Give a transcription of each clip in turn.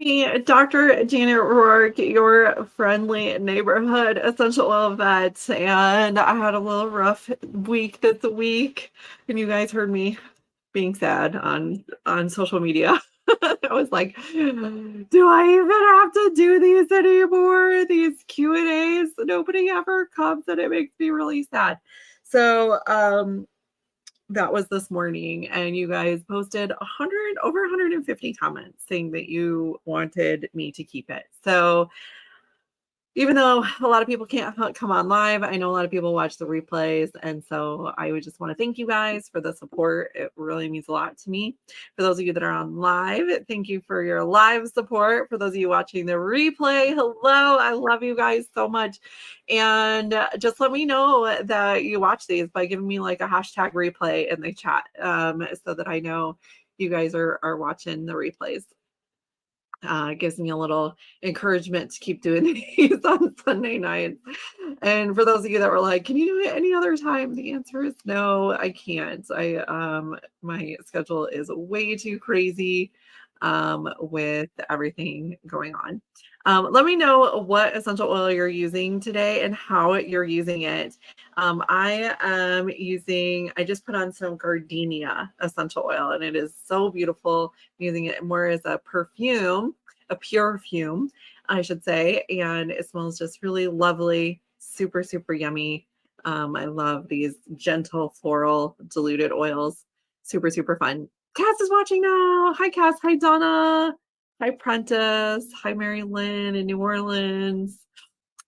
Hey, Dr. Janet Roark, your friendly neighborhood essential oil vet, and I had a little rough week this week, and you guys heard me being sad on social media. I was like, do I even have to do these anymore? These Q&As, nobody ever comes, and it makes me really sad. So, that was this morning, and you guys posted over 150 comments saying that you wanted me to keep it. So even though a lot of people can't come on live, I know a lot of people watch the replays. And so I would just want to thank you guys for the support. It really means a lot to me. For those of you that are on live, thank you for your live support. For those of you watching the replay, hello. I love you guys so much. And just let me know that you watch these by giving me like a hashtag replay in the chat so that I know you guys are watching the replays. Gives me a little encouragement to keep doing these on Sunday nights. And for those of you that were like, can you do it any other time? The answer is no, I can't. My schedule is way too crazy with everything going on. Let me know what essential oil you're using today and how you're using it. I just put on some gardenia essential oil, and it is so beautiful. I'm using it more as a perfume, a pure fume, I should say, and it smells just really lovely, super, super yummy. I love these gentle floral diluted oils. Super, super fun. Cass is watching now. Hi, Cass. Hi, Donna. Hi, Prentice. Hi, Mary Lynn in New Orleans.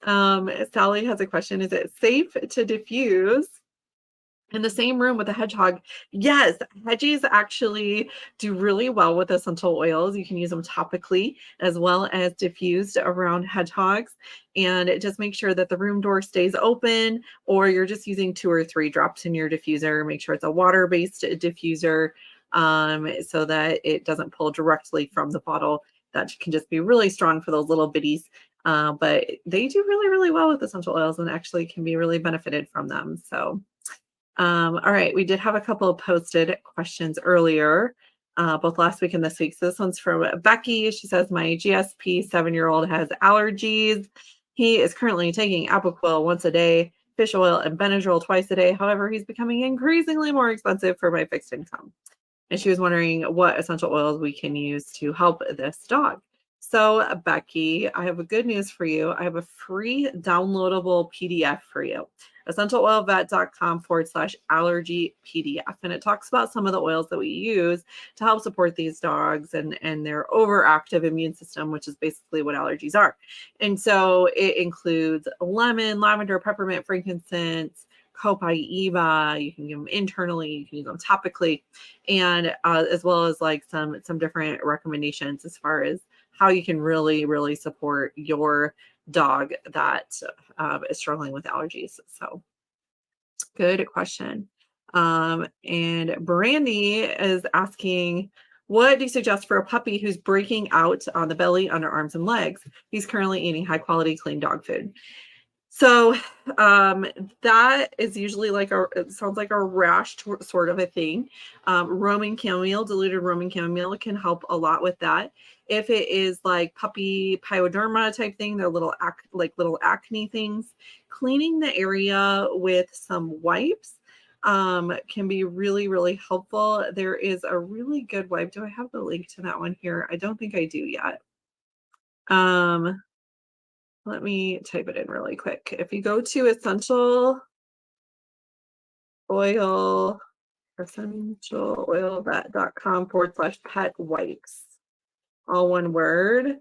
Sally has a question. Is it safe to diffuse in the same room with a hedgehog? Yes, hedgies actually do really well with essential oils. You can use them topically as well as diffused around hedgehogs. And just make sure that the room door stays open, or you're just using 2 or 3 drops in your diffuser. Make sure it's a water-based diffuser so that it doesn't pull directly from the bottle. That can just be really strong for those little bitties. But they do really, really well with essential oils and actually can be really benefited from them. So all right, we did have a couple of posted questions earlier, both last week and this week. So this one's from Becky. She says, my GSP 7-year-old has allergies. He is currently taking Apoquel once a day, fish oil and Benadryl twice a day. However, he's becoming increasingly more expensive for my fixed income. And she was wondering what essential oils we can use to help this dog. So, Becky, I have a good news for you. I have a free downloadable PDF for you. essentialoilvet.com/allergy PDF. And it talks about some of the oils that we use to help support these dogs and their overactive immune system, which is basically what allergies are. And so it includes lemon, lavender, peppermint, frankincense, Copaiba. You can give them internally, you can use them topically, and as well as like some different recommendations as far as how you can really support your dog that is struggling with allergies. So good question. And Brandy is asking, what do you suggest for a puppy who's breaking out on the belly, underarms, and legs? He's currently eating high quality, clean dog food. So that is usually like it sounds like a rash sort of a thing. Roman chamomile, diluted Roman chamomile can help a lot with that. If it is like puppy pyoderma type thing, they're little acne things, cleaning the area with some wipes can be really helpful. There is a really good wipe. Do I have the link to that one here? I don't think I do yet. Let me type it in really quick. If you go to essentialoilvet.com/pet wipes, all one word.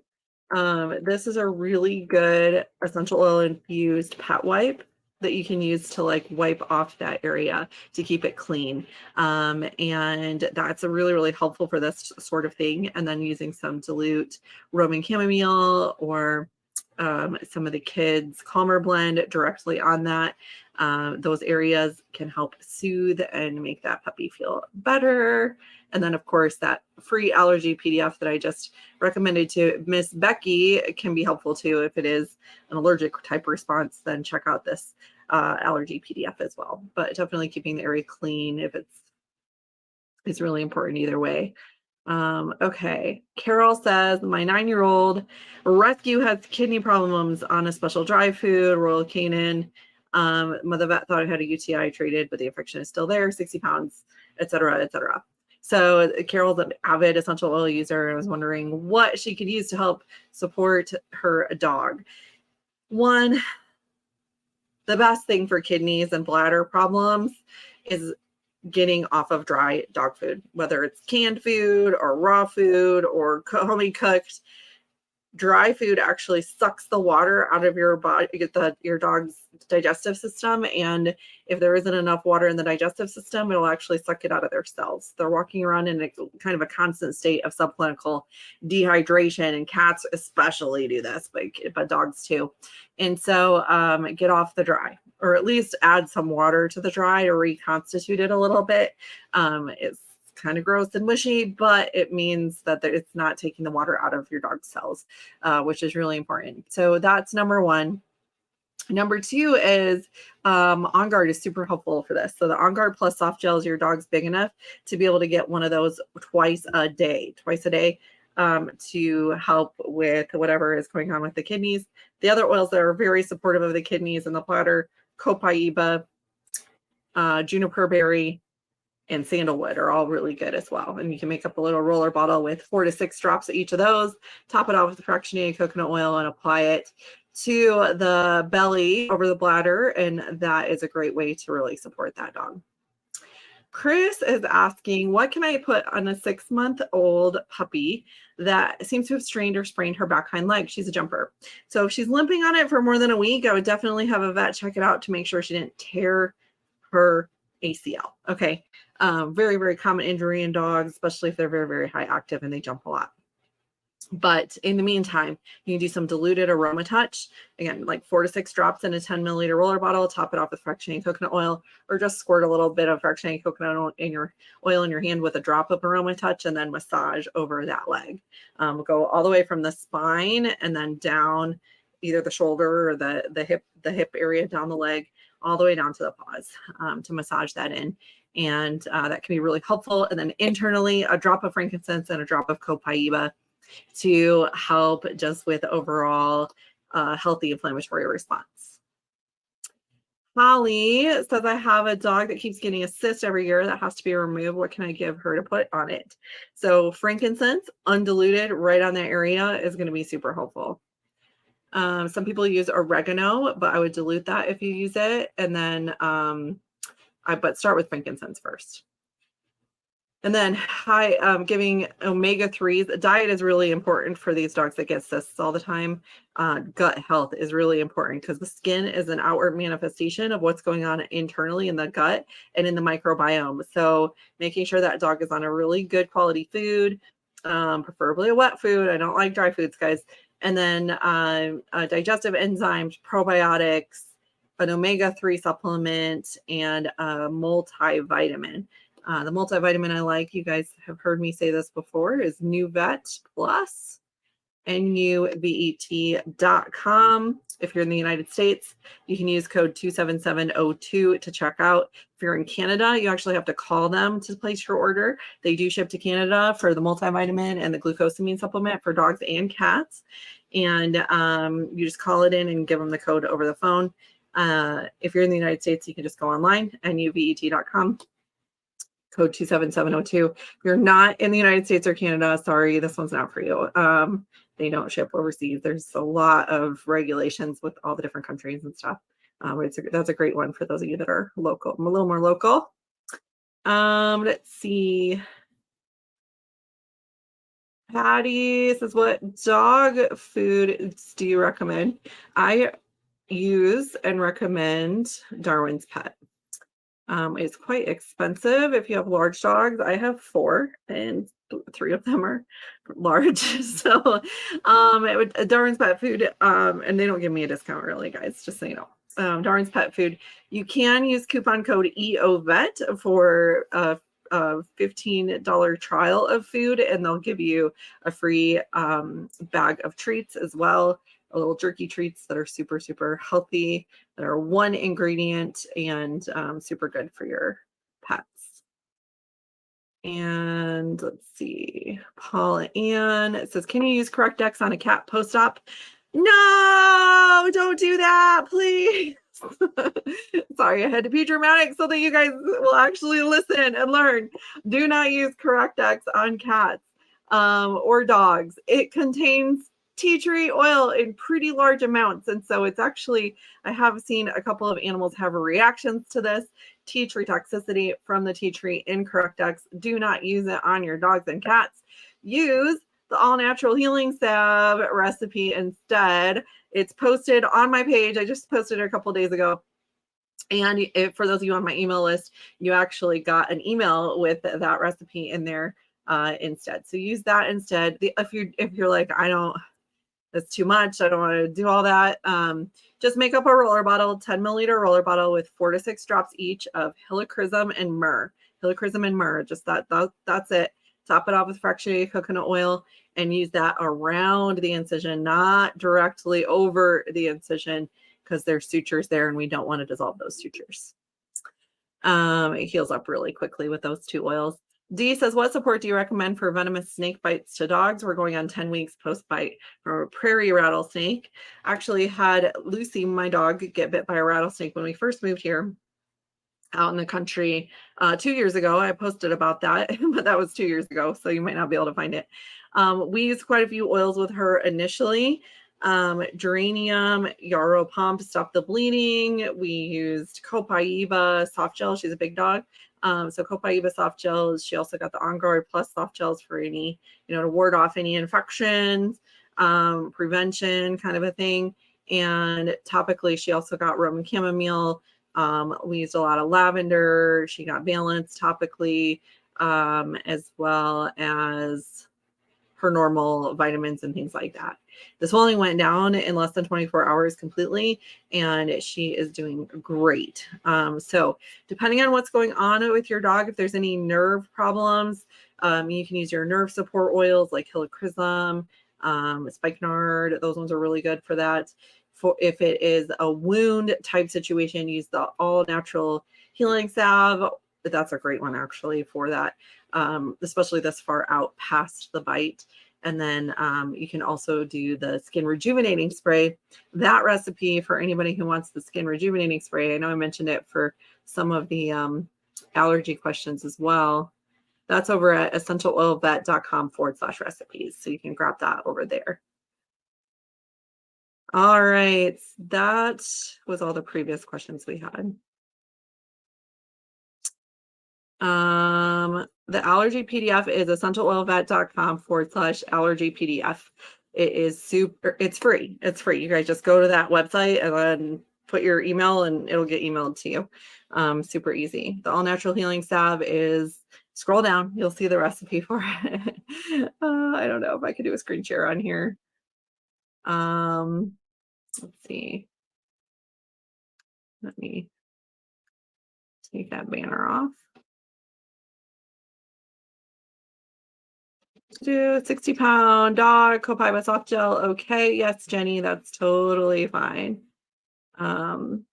This is a really good essential oil infused pet wipe that you can use to like wipe off that area to keep it clean. And that's a really helpful for this sort of thing. And then using some dilute Roman chamomile or some of the kids Calmer blend directly on that. Those areas can help soothe and make that puppy feel better. And then, of course, that free allergy PDF that I just recommended to Miss Becky can be helpful too. If it is an allergic type response, then check out this allergy PDF as well. But definitely keeping the area clean if it's really important either way. Okay. Carol says, my 9-year-old rescue has kidney problems on a special dry food, Royal Canin. The vet thought I had a UTI treated, but the infection is still there, 60 pounds, et cetera, et cetera. So Carol's an avid essential oil user, and I was wondering what she could use to help support her dog. One, the best thing for kidneys and bladder problems is getting off of dry dog food, whether it's canned food or raw food or homemade cooked. Dry food actually sucks the water out of your body, your dog's digestive system. And if there isn't enough water in the digestive system, it'll actually suck it out of their cells. They're walking around in a kind of a constant state of subclinical dehydration, and cats especially do this, but dogs too. And so get off the dry, or at least add some water to the dry to reconstitute it a little bit. It's kind of gross and mushy, but it means that it's not taking the water out of your dog's cells, which is really important. So that's number one. Number two is On Guard is super helpful for this. So the On Guard Plus soft gels, your dog's big enough to be able to get one of those twice a day, to help with whatever is going on with the kidneys. The other oils that are very supportive of the kidneys and the bladder, Copaiba, juniper berry, and sandalwood are all really good as well. And you can make up a little roller bottle with 4 to 6 drops of each of those, top it off with fractionated coconut oil, and apply it to the belly over the bladder. And that is a great way to really support that dog. Chris is asking, what can I put on a 6-month-old puppy that seems to have strained or sprained her back hind leg? She's a jumper. So if she's limping on it for more than a week, I would definitely have a vet check it out to make sure she didn't tear her ACL. Okay. Very, very common injury in dogs, especially if they're very, very high active and they jump a lot. But in the meantime, you can do some diluted aroma touch. Again, like 4 to 6 drops in a 10 milliliter roller bottle, top it off with fractionated coconut oil, or just squirt a little bit of fractionated coconut oil in your hand with a drop of aroma touch, and then massage over that leg. Go all the way from the spine and then down either the shoulder or the hip area down the leg, all the way down to the paws, to massage that in. And that can be really helpful. And then internally, a drop of frankincense and a drop of Copaiba to help just with overall healthy inflammatory response. Holly says, I have a dog that keeps getting a cyst every year that has to be removed. What can I give her to put on it? So frankincense, undiluted, right on that area is going to be super helpful. Some people use oregano, but I would dilute that if you use it. And then, but start with frankincense first. And then giving omega-3s. Diet is really important for these dogs that get cysts all the time. Gut health is really important because the skin is an outward manifestation of what's going on internally in the gut and in the microbiome. So making sure that dog is on a really good quality food, preferably a wet food. I don't like dry foods, guys. And then digestive enzymes, probiotics, an omega-3 supplement, and a multivitamin. The multivitamin I like, you guys have heard me say this before, is NuVet Plus, NUVET.com. If you're in the United States, you can use code 27702 to check out. If you're in Canada, you actually have to call them to place your order. They do ship to Canada for the multivitamin and the glucosamine supplement for dogs and cats. And you just call it in and give them the code over the phone. If you're in the United States, you can just go online, NUVET.com. Code 27702. If you're not in the United States or Canada, sorry, this one's not for you. They don't ship overseas. There's a lot of regulations with all the different countries and stuff. That's a great one for those of you that are local, a little more local. Let's see. Patty says, what dog food do you recommend? I use and recommend Darwin's Pet. It's quite expensive if you have large dogs. I have 4, and 3 of them are large. So Darwin's Pet Food, and they don't give me a discount really, guys, just so you know. Darwin's Pet Food. You can use coupon code EOVET for a $15 trial of food, and they'll give you a free bag of treats as well. Little jerky treats that are super, super healthy, that are 1 ingredient and super good for your pets. And let's see, Paula Ann, it says, can you use correct X on a cat post-op? No, don't do that, please. Sorry, I had to be dramatic so that you guys will actually listen and learn. Do not use correct X on cats or dogs. It contains tea tree oil in pretty large amounts. And so it's actually, I have seen a couple of animals have reactions to this tea tree toxicity from the tea tree in correct X. Do not use it on your dogs and cats. Use the all natural healing salve recipe instead. It's posted on my page. I just posted it a couple days ago. And for those of you on my email list, you actually got an email with that recipe in there instead. So use that instead. If you're like, I don't, that's too much, I don't want to do all that. Just make up a roller bottle, 10 milliliter roller bottle with 4 to 6 drops each of helichrysum and myrrh. Helichrysum and myrrh, just that's it. Top it off with fractionated coconut oil and use that around the incision, not directly over the incision, because there's sutures there and we don't want to dissolve those sutures. It heals up really quickly with those 2 oils. D says, what support do you recommend for venomous snake bites to dogs? We're going on 10 weeks post-bite from a prairie rattlesnake. Actually had Lucy, my dog, get bit by a rattlesnake when we first moved here out in the country 2 years ago. I posted about that, but that was 2 years ago, so you might not be able to find it. We used quite a few oils with her initially. Geranium, yarrow pump, stop the bleeding. We used Copaiba soft gel. She's a big dog. So Copaiba soft gels. She also got the On Guard Plus soft gels for any, to ward off any infections, prevention kind of a thing. And topically, she also got Roman chamomile. We used a lot of lavender. She got Balance topically, as well as her normal vitamins and things like that. The swelling went down in less than 24 hours completely, and she is doing great. So depending on what's going on with your dog, if there's any nerve problems, you can use your nerve support oils like helichrysum, spikenard. Those ones are really good for that. For if it is a wound type situation, use the all natural healing salve. That's a great one actually for that, especially this far out past the bite. And then you can also do the skin rejuvenating spray. That recipe for anybody who wants the skin rejuvenating spray, I know I mentioned it for some of the allergy questions as well. That's over at essentialoilvet.com/recipes. So you can grab that over there. All right. That was all the previous questions we had. The allergy PDF is essentialoilvet.com/allergy PDF. It is super, it's free. It's free. You guys just go to that website and then put your email and it'll get emailed to you. Super easy. The all natural healing salve is, scroll down, you'll see the recipe for it. I don't know if I could do a screen share on here. Let's see. Let me take that banner off. Do 60-pound dog, Copaiba soft gel. Okay, yes, Jenny, that's totally fine. And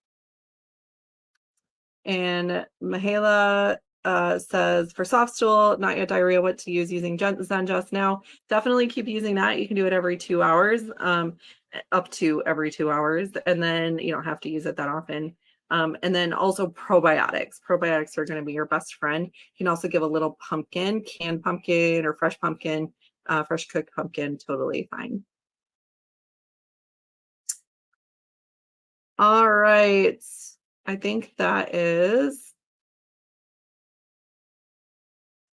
Mihaela says, for soft stool, not yet diarrhea, what to use using Zen Just now. Definitely keep using that. You can do it every 2 hours, up to every 2 hours, and then you don't have to use it that often. And then also probiotics. Probiotics are going to be your best friend. You can also give a little pumpkin, canned pumpkin or fresh pumpkin, fresh cooked pumpkin, totally fine. All right. I think that is.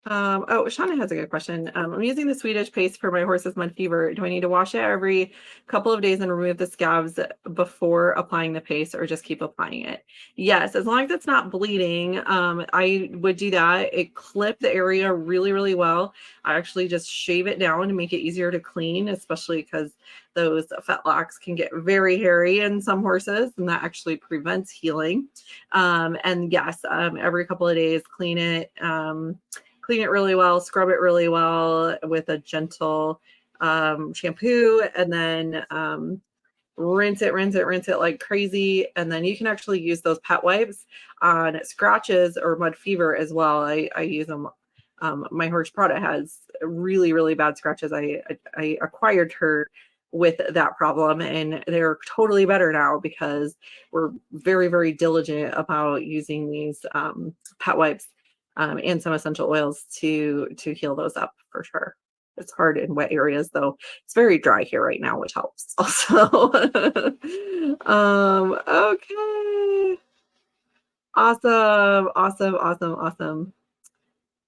Oh, Shauna has a good question. I'm using the Swedish paste for my horse's mud fever. Do I need to wash it every couple of days and remove the scabs before applying the paste, or just keep applying it? Yes, as long as it's not bleeding, I would do that. It clipped the area really, really well. I actually just shave it down to make it easier to clean, especially because those fetlocks can get very hairy in some horses, and that actually prevents healing. And yes, every couple of days, clean it. Clean it really well, scrub it really well with a gentle shampoo, and then rinse it like crazy. And then you can actually use those pet wipes on scratches or mud fever as well. I use them My horse Prada has really, really bad scratches. I acquired her with that problem, and they're totally better now because we're very, very diligent about using these pet wipes and some essential oils to heal those up for sure. It's hard in wet areas though. It's very dry here right now, which helps also. Okay. Awesome, awesome, awesome, awesome.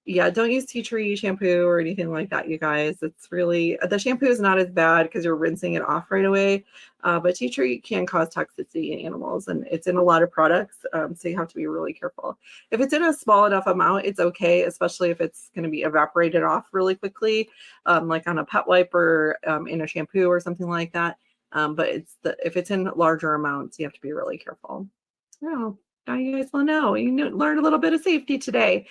Yeah, don't use tea tree shampoo or anything like that, you guys. It's really, the shampoo is not as bad because you're rinsing it off right away. But tea tree can cause toxicity in animals, and it's in a lot of products. So you have to be really careful. If it's in a small enough amount, it's okay, especially if it's going to be evaporated off really quickly, like on a pet wipe or in a shampoo or something like that. But if it's in larger amounts, you have to be really careful. Oh, now you guys will know. Learned a little bit of safety today.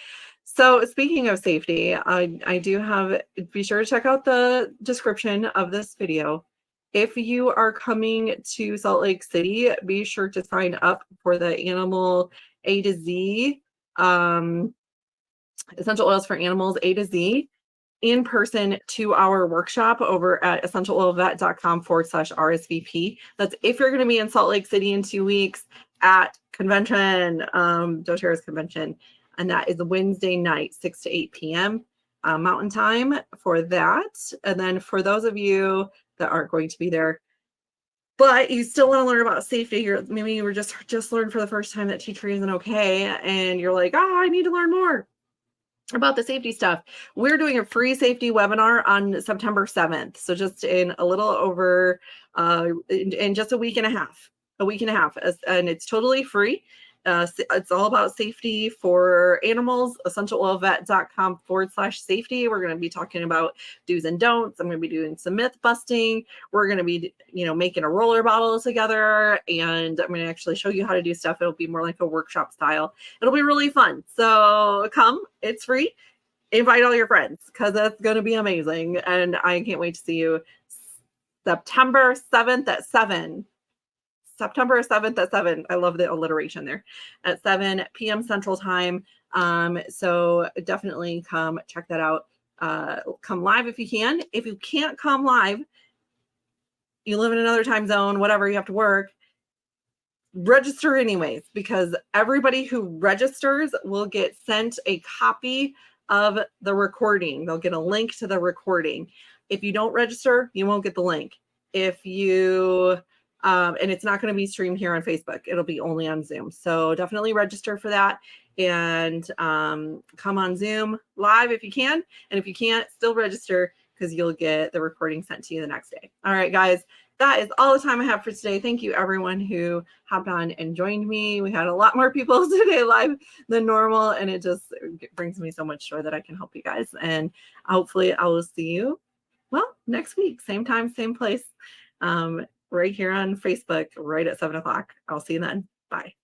So speaking of safety, I do have, be sure to check out the description of this video. If you are coming to Salt Lake City, be sure to sign up for the Animal A to Z, Essential Oils for Animals A to Z in-person 2-hour workshop over at essentialoilvet.com/RSVP. That's if you're going to be in Salt Lake City in 2 weeks at convention, doTERRA's convention. And that is Wednesday night, 6 to 8 p.m. Mountain time for that. And then for those of you that aren't going to be there, but you still want to learn about safety, maybe you were just learned for the first time that tea tree isn't okay, and you're like, oh, I need to learn more about the safety stuff. We're doing a free safety webinar on September 7th. So just in a little over, in just a week and a half, and it's totally free. It's all about safety for animals, essentialoilvet.com/safety. We're going to be talking about do's and don'ts. I'm going to be doing some myth busting. We're going to be, making a roller bottle together, and I'm going to actually show you how to do stuff. It'll be more like a workshop style. It'll be really fun. So come, it's free. Invite all your friends because that's going to be amazing. And I can't wait to see you September 7th at 7. September 7th at 7. I love the alliteration there. At 7 p.m. Central Time. So definitely come check that out. Come live if you can. If you can't come live, you live in another time zone, whatever, you have to work, register anyways, because everybody who registers will get sent a copy of the recording. They'll get a link to the recording. If you don't register, you won't get the link. If you and it's not going to be streamed here on Facebook. It'll be only on Zoom. So definitely register for that, and come on Zoom live if you can. And if you can't, still register because you'll get the recording sent to you the next day. All right, guys, that is all the time I have for today. Thank you, everyone who hopped on and joined me. We had a lot more people today live than normal, and it just brings me so much joy that I can help you guys. And hopefully I will see you, next week, same time, same place. Right here on Facebook, right at 7 o'clock. I'll see you then. Bye.